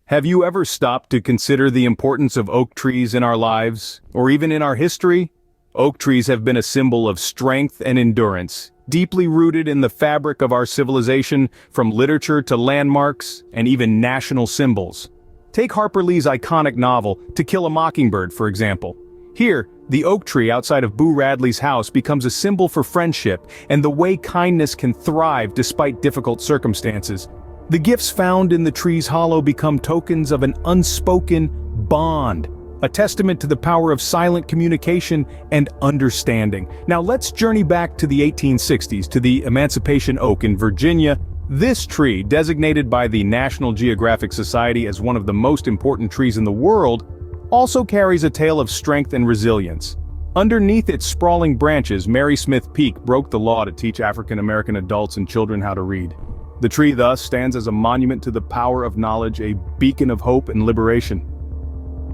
Have you ever stopped to consider the importance of oak trees in our lives, or even in our history? Oak trees have been a symbol of strength and endurance, deeply rooted in the fabric of our civilization, from literature to landmarks, and even national symbols. Take Harper Lee's iconic novel, To Kill a Mockingbird, for example. Here, the oak tree outside of Boo Radley's house becomes a symbol for friendship and the way kindness can thrive despite difficult circumstances. The gifts found in the tree's hollow become tokens of an unspoken bond, a testament to the power of silent communication and understanding. Now let's journey back to the 1860s to the Emancipation Oak in Virginia. This tree, designated by the National Geographic Society as one of the most important trees in the world, also carries a tale of strength and resilience. Underneath its sprawling branches, Mary Smith Peake broke the law to teach African American adults and children how to read. The tree thus stands as a monument to the power of knowledge, a beacon of hope and liberation.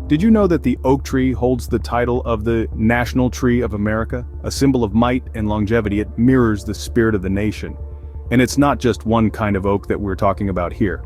Did you know that the oak tree holds the title of the National Tree of America? A symbol of might and longevity. It mirrors the spirit of the nation. And it's not just one kind of oak that we're talking about here.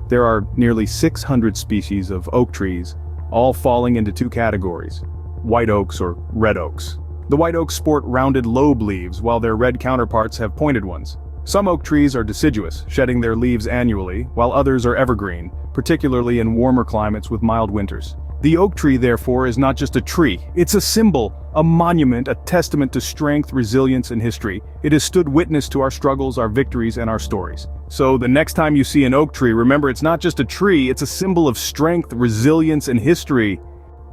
There are nearly 600 species of oak trees, all falling into two categories: white oaks or red oaks. The white oaks sport rounded lobe leaves, while their red counterparts have pointed ones. Some oak trees are deciduous, shedding their leaves annually, while others are evergreen, particularly in warmer climates with mild winters. The oak tree, therefore, is not just a tree. It's a symbol, a monument, a testament to strength, resilience, and history. It has stood witness to our struggles, our victories, and our stories. So the next time you see an oak tree, remember it's not just a tree, it's a symbol of strength, resilience, and history.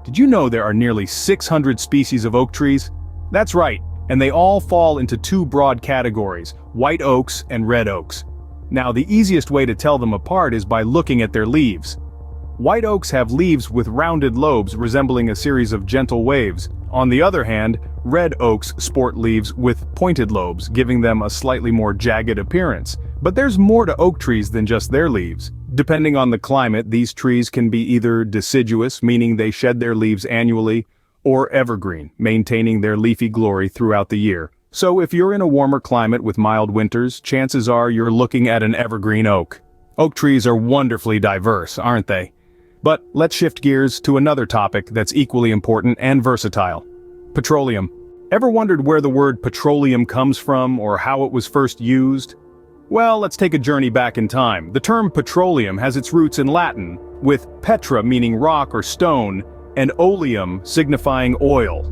Did you know there are nearly 600 species of oak trees? That's right, and they all fall into two broad categories: white oaks and red oaks. Now, the easiest way to tell them apart is by looking at their leaves. White oaks have leaves with rounded lobes resembling a series of gentle waves. On the other hand, red oaks sport leaves with pointed lobes, giving them a slightly more jagged appearance. But there's more to oak trees than just their leaves. Depending on the climate, these trees can be either deciduous, meaning they shed their leaves annually, or evergreen, maintaining their leafy glory throughout the year. So if you're in a warmer climate with mild winters, chances are you're looking at an evergreen oak. Oak trees are wonderfully diverse, aren't they? But let's shift gears to another topic that's equally important and versatile: petroleum. Ever wondered where the word petroleum comes from or how it was first used? Well, let's take a journey back in time. The term petroleum has its roots in Latin, with petra meaning rock or stone, and oleum signifying oil.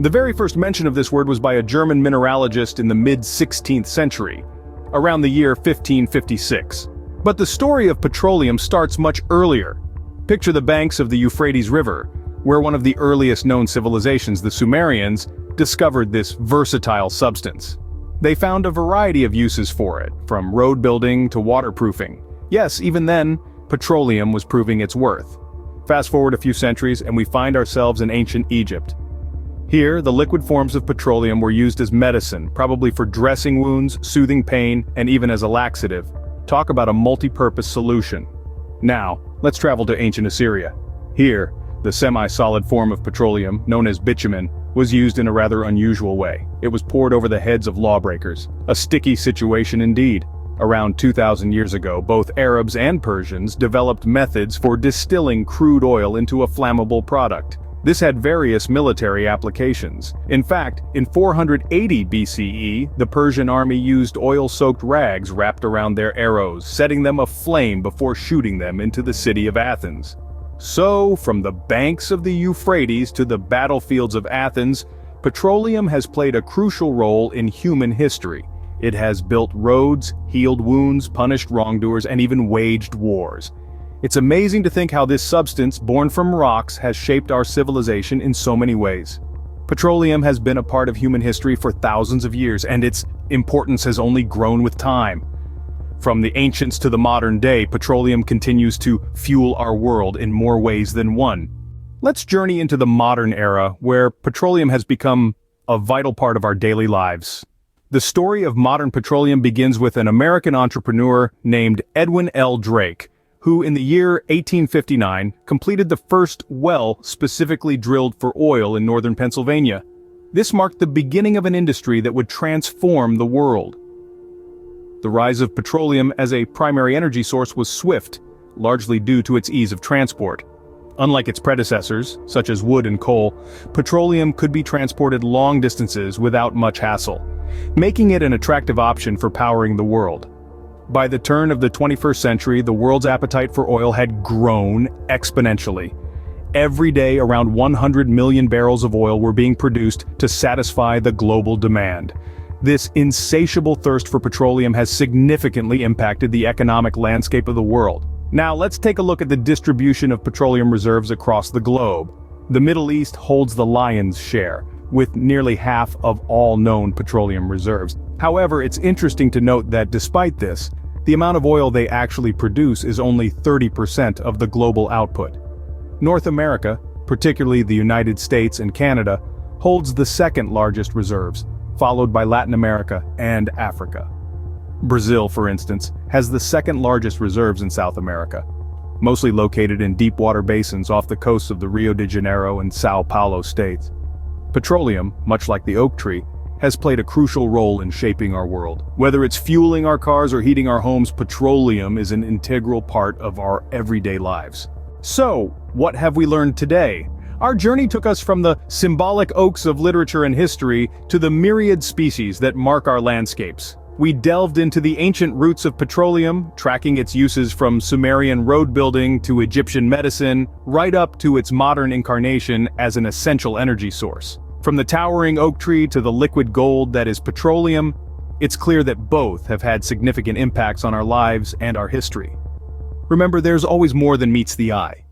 The very first mention of this word was by a German mineralogist in the mid-16th century, around the year 1556. But the story of petroleum starts much earlier. Picture the banks of the Euphrates River, where one of the earliest known civilizations, the Sumerians, discovered this versatile substance. They found a variety of uses for it, from road building to waterproofing. Yes, even then, petroleum was proving its worth. Fast forward a few centuries and we find ourselves in ancient Egypt. Here, the liquid forms of petroleum were used as medicine, probably for dressing wounds, soothing pain, and even as a laxative. Talk about a multi-purpose solution. Now, let's travel to ancient Assyria. Here, the semi-solid form of petroleum, known as bitumen, was used in a rather unusual way. It was poured over the heads of lawbreakers. A sticky situation indeed. Around 2,000 years ago, both Arabs and Persians developed methods for distilling crude oil into a flammable product. This had various military applications. In fact, in 480 BCE, the Persian army used oil-soaked rags wrapped around their arrows, setting them aflame before shooting them into the city of Athens. So, from the banks of the Euphrates to the battlefields of Athens, petroleum has played a crucial role in human history. It has built roads, healed wounds, punished wrongdoers, and even waged wars. It's amazing to think how this substance, born from rocks, has shaped our civilization in so many ways. Petroleum has been a part of human history for thousands of years, and its importance has only grown with time. From the ancients to the modern day, petroleum continues to fuel our world in more ways than one. Let's journey into the modern era, where petroleum has become a vital part of our daily lives. The story of modern petroleum begins with an American entrepreneur named Edwin L. Drake, who in the year 1859 completed the first well specifically drilled for oil in northern Pennsylvania. This marked the beginning of an industry that would transform the world. The rise of petroleum as a primary energy source was swift. largely due to its ease of transport. Unlike its predecessors, such as wood and coal, petroleum could be transported long distances without much hassle, making it an attractive option for powering the world. By the turn of the 21st century, the world's appetite for oil had grown exponentially. Every day, around 100 million barrels of oil were being produced to satisfy the global demand. This insatiable thirst for petroleum has significantly impacted the economic landscape of the world. Now let's take a look at the distribution of petroleum reserves across the globe. The Middle East holds the lion's share, with nearly half of all known petroleum reserves. However, it's interesting to note that despite this, the amount of oil they actually produce is only 30% of the global output. North America, particularly the United States and Canada, holds the second largest reserves, followed by Latin America and Africa. Brazil, for instance, has the second largest reserves in South America, mostly located in deep water basins off the coasts of the Rio de Janeiro and São Paulo states. Petroleum, much like the oak tree, has played a crucial role in shaping our world. Whether it's fueling our cars or heating our homes, petroleum is an integral part of our everyday lives. So, what have we learned today? Our journey took us from the symbolic oaks of literature and history to the myriad species that mark our landscapes. We delved into the ancient roots of petroleum, tracking its uses from Sumerian road building to Egyptian medicine, right up to its modern incarnation as an essential energy source. From the towering oak tree to the liquid gold that is petroleum, it's clear that both have had significant impacts on our lives and our history. Remember, there's always more than meets the eye.